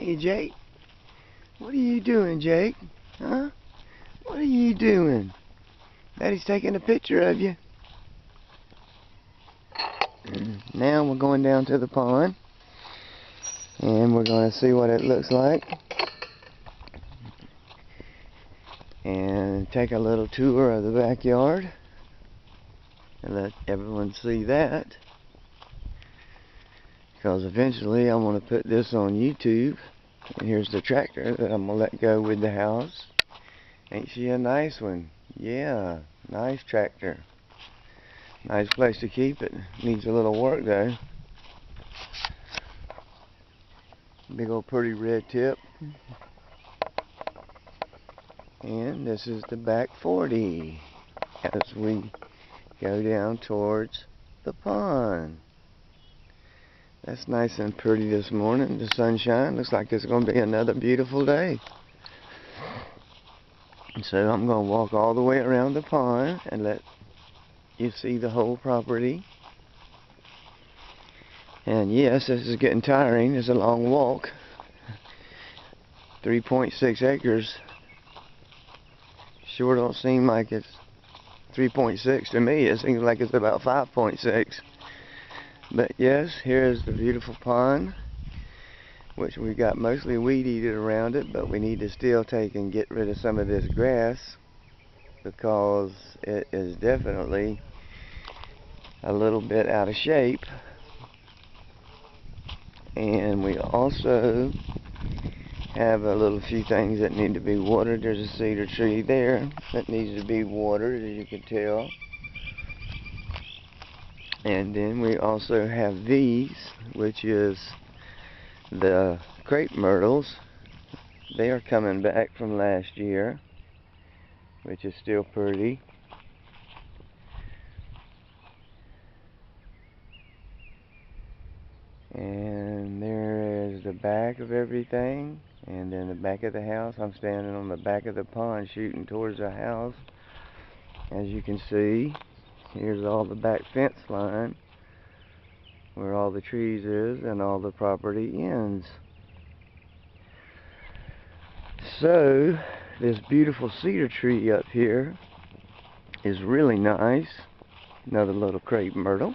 Hey, Jake. What are you doing, Jake? Huh? What are you doing? Daddy's taking a picture of you. Now we're going down to the pond. And we're going to see what it looks like. And take a little tour of the backyard. And let everyone see that. Because eventually I want to put this on YouTube. And here's the tractor that I'm going to let go with the house. Ain't she a nice one? Yeah, nice tractor. Nice place to keep it. Needs a little work though. Big old pretty red tip. And this is the back 40 as we go down towards the pond. That's nice and pretty this morning. The sunshine looks like it's going to be another beautiful day. So I'm going to walk all the way around the pond and let you see the whole property. And yes, this is getting tiring. It's a long walk. 3.6 acres. Sure don't seem like it's 3.6 to me. It seems like it's about 5.6. But yes, here's the beautiful pond, which we got mostly weed eated around it, but we need to still take and get rid of some of this grass because it is definitely a little bit out of shape. And we also have a little few things that need to be watered. There's a cedar tree there that needs to be watered, as you can tell. And then we also have these, which is the crepe myrtles. They are coming back from last year, which is still pretty. And there is the back of everything. And then the back of the house. I'm standing on the back of the pond shooting towards the house. As you can see, here's all the back fence line where all the trees is and all the property ends. So this beautiful cedar tree up here is really nice. Another little crepe myrtle,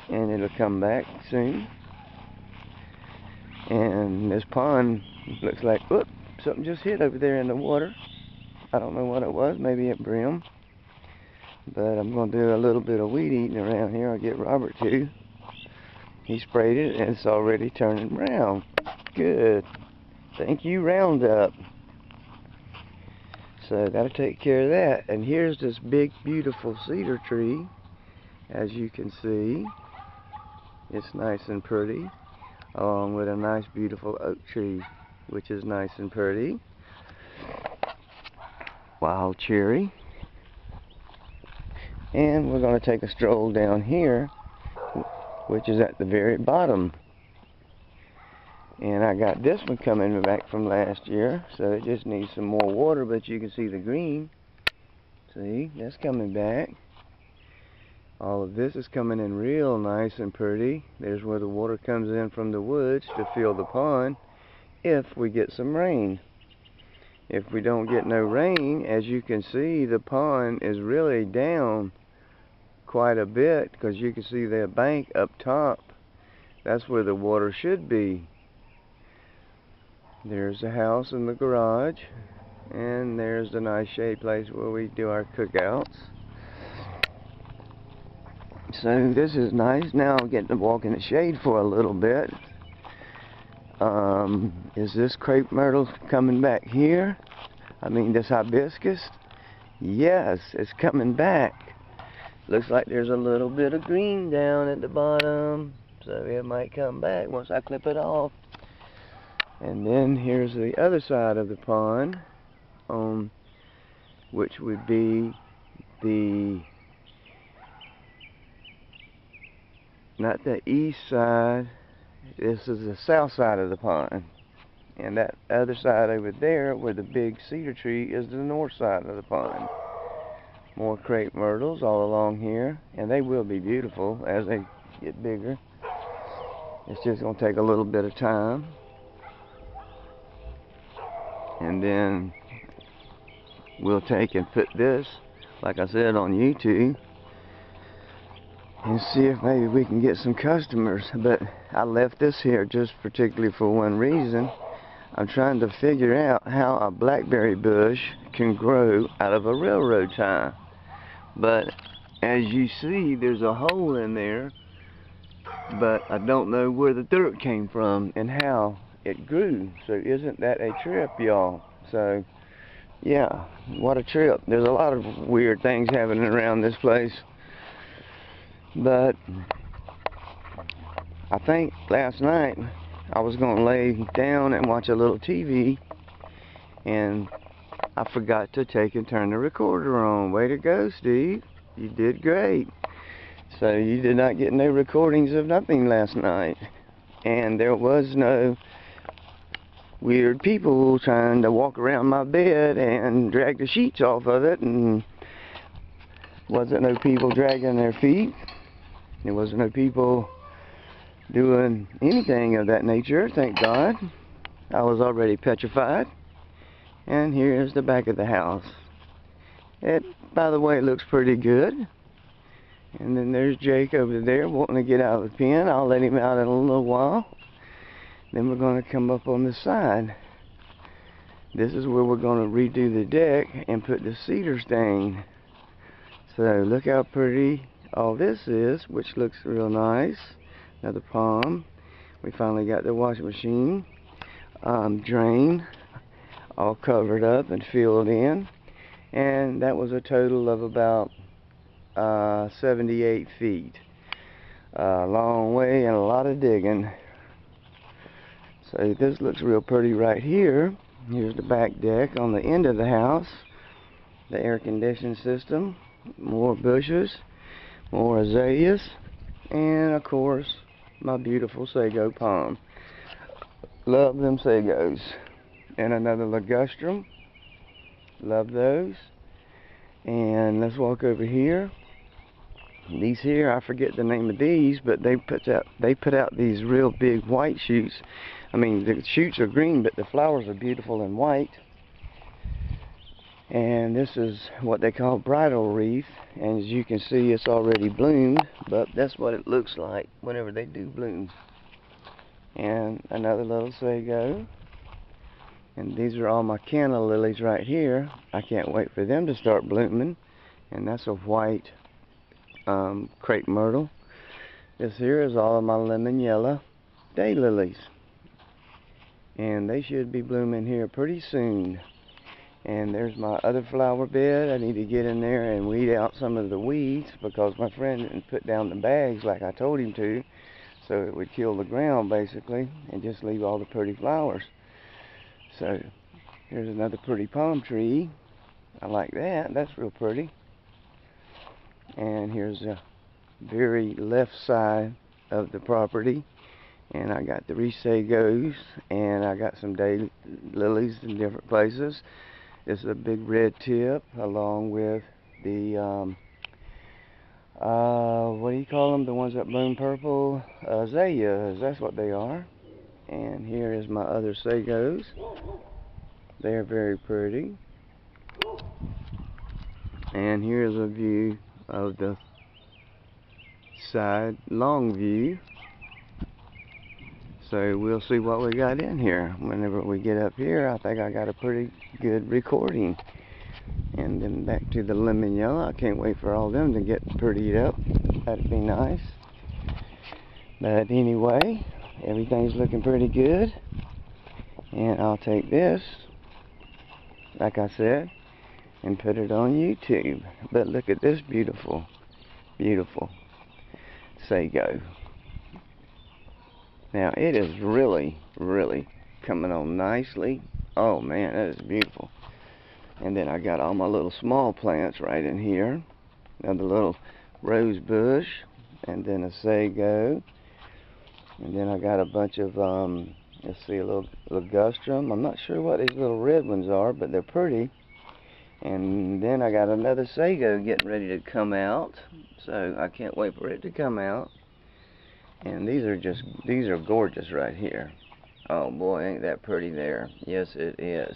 and it'll come back soon. And this pond looks like, whoop, something just hit over there in the water. I don't know what it was, maybe a brim. But I'm going to do a little bit of weed eating around here. I'll get Robert to. He sprayed it and it's already turning brown. Good. Thank you, Roundup. So that'll take care of that. And here's this big beautiful cedar tree. As you can see, it's nice and pretty, along with a nice beautiful oak tree, which is nice and pretty. Wild cherry. And we're going to take a stroll down here, which is at the very bottom. And I got this one coming back from last year, so it just needs some more water, but you can see the green. See, that's coming back. All of this is coming in real nice and pretty. There's where the water comes in from the woods to fill the pond if we get some rain. If we don't get no rain, as you can see, the pond is really down quite a bit, because you can see the bank up top. That's where the water should be. There's the house and the garage, and there's the nice shade place where we do our cookouts. So this is nice. Now I'm getting to walk in the shade for a little bit. Is this crepe myrtle coming back here? I mean, this hibiscus? Yes, it's coming back. Looks like there's a little bit of green down at the bottom, so it might come back once I clip it off. And then here's the other side of the pond, which would be the, not the east side, this is the south side of the pond. And that other side over there, where the big cedar tree, is the north side of the pond. More crepe myrtles all along here, and they will be beautiful as they get bigger. It's just going to take a little bit of time. And then we'll take and put this, like I said, on YouTube and see if maybe we can get some customers. But I left this here just particularly for one reason. I'm trying to figure out how a blackberry bush can grow out of a railroad tie. But as you see, there's a hole in there, but I don't know where the dirt came from and how it grew. So isn't that a trip, y'all? So yeah, what a trip. There's a lot of weird things happening around this place. But I think last night I was going to lay down and watch a little TV, and I forgot to take and turn the recorder on. Way to go, Steve. You did great. So you did not get no recordings of nothing last night. And there was no weird people trying to walk around my bed and drag the sheets off of it, and wasn't no people dragging their feet. There wasn't no people doing anything of that nature, thank God. I was already petrified. And here's the back of the house. It, by the way, looks pretty good. And then there's Jake over there wanting to get out of the pen. I'll let him out in a little while. Then we're going to come up on the side. This is where we're going to redo the deck and put the cedar stain. So look how pretty all this is, which looks real nice. Another palm. We finally got the washing machine drain all covered up and filled in. And that was a total of about 78 feet. A long way and a lot of digging. So this looks real pretty right here. Here's the back deck on the end of the house. The air conditioning system. More bushes. More azaleas. And of course, my beautiful sago palm. Love them sagos. And another ligustrum. Love those. And let's walk over here. These here, I forget the name of these, but they put out these real big white shoots. I mean, the shoots are green, but the flowers are beautiful and white. And this is what they call bridal wreath. And as you can see, it's already bloomed, but that's what it looks like whenever they do bloom. And another little sago. And these are all my canna lilies right here. I can't wait for them to start blooming. And that's a white crepe myrtle. This here is all of my lemon yellow daylilies. And they should be blooming here pretty soon. And there's my other flower bed. I need to get in there and weed out some of the weeds because my friend didn't put down the bags like I told him to. So it would kill the ground basically and just leave all the pretty flowers. So here's another pretty palm tree. I like that. That's real pretty. And here's the very left side of the property. And I got the resagos and I got some day lilies in different places. This is a big red tip along with the what do you call them? The ones that bloom purple? Azaleas. That's what they are. And here is my other sagos. They're very pretty. And here's a view of the side, long view. So we'll see what we got in here. Whenever we get up here, I think I got a pretty good recording. And then back to the lemon yellow. I can't wait for all them to get prettied up. That'd be nice. But anyway, everything's looking pretty good. And I'll take this, like I said, and put it on YouTube. But look at this beautiful, beautiful sago. Now it is really, really coming on nicely. Oh man, that is beautiful. And then I got all my little small plants right in here. Another little rose bush, and then a sago. And then I got a bunch of, let's see, a little ligustrum. I'm not sure what these little red ones are, but they're pretty. And then I got another sago getting ready to come out. So I can't wait for it to come out. And these are gorgeous right here. Oh boy, ain't that pretty there. Yes, it is.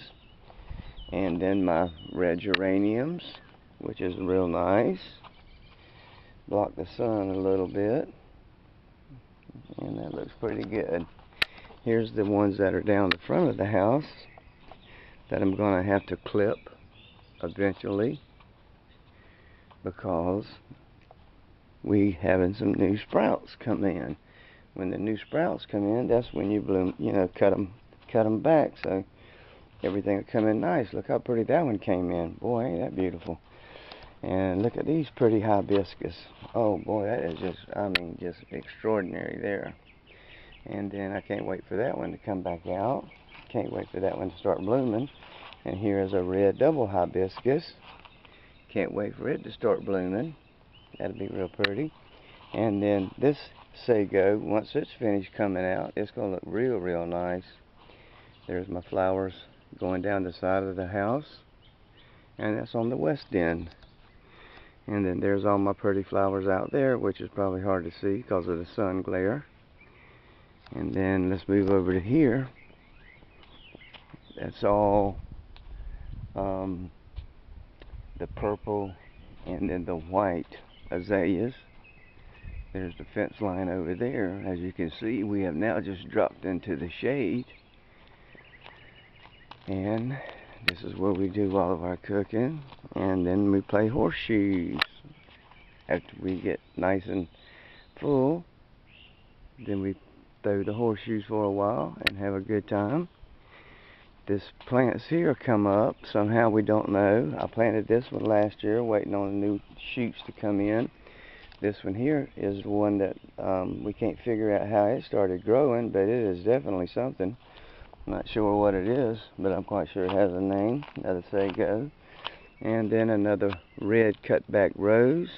And then my red geraniums, which is real nice. Block the sun a little bit. And that looks pretty good. Here's the ones that are down the front of the house that I'm going to have to clip eventually, because we having some new sprouts come in. When the new sprouts come in, that's when you bloom, cut them back, so everything will come in nice. Look how pretty that one came in. Boy, ain't that beautiful. And look at these pretty hibiscus. Oh boy, that is just extraordinary there. And then I can't wait for that one to come back out. Can't wait for that one to start blooming. And here is a red double hibiscus. Can't wait for it to start blooming. That'll be real pretty. And then this sago, once it's finished coming out, it's going to look real, real nice. There's my flowers going down the side of the house. And that's on the west end. And then there's all my pretty flowers out there, which is probably hard to see because of the sun glare. And then let's move over to here. That's all the purple and then the white azaleas. There's the fence line over there. As you can see, we have now just dropped into the shade. And this is where we do all of our cooking. And then we play horseshoes. After we get nice and full, then we throw the horseshoes for a while and have a good time. This plants here come up. Somehow we don't know. I planted this one last year, waiting on the new shoots to come in. This one here is one that we can't figure out how it started growing, but it is definitely something. I'm not sure what it is, but I'm quite sure it has a name. Another sago. And then another red cutback rose.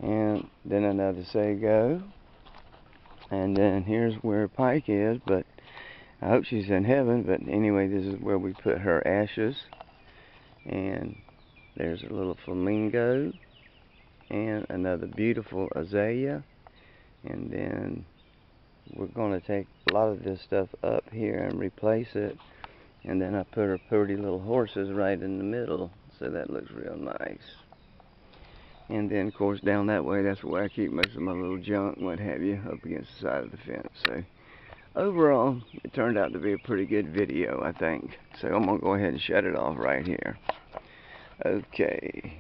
And then another sago. And then here's where Pike is, but I hope she's in heaven. But anyway, this is where we put her ashes. And there's a little flamingo. And another beautiful azalea. And then we're going to take a lot of this stuff up here and replace it. And then I put her pretty little horses right in the middle. So that looks real nice. And then, of course, down that way, that's where I keep most of my little junk and what have you, up against the side of the fence. So, overall, it turned out to be a pretty good video, I think. So, I'm going to go ahead and shut it off right here. Okay.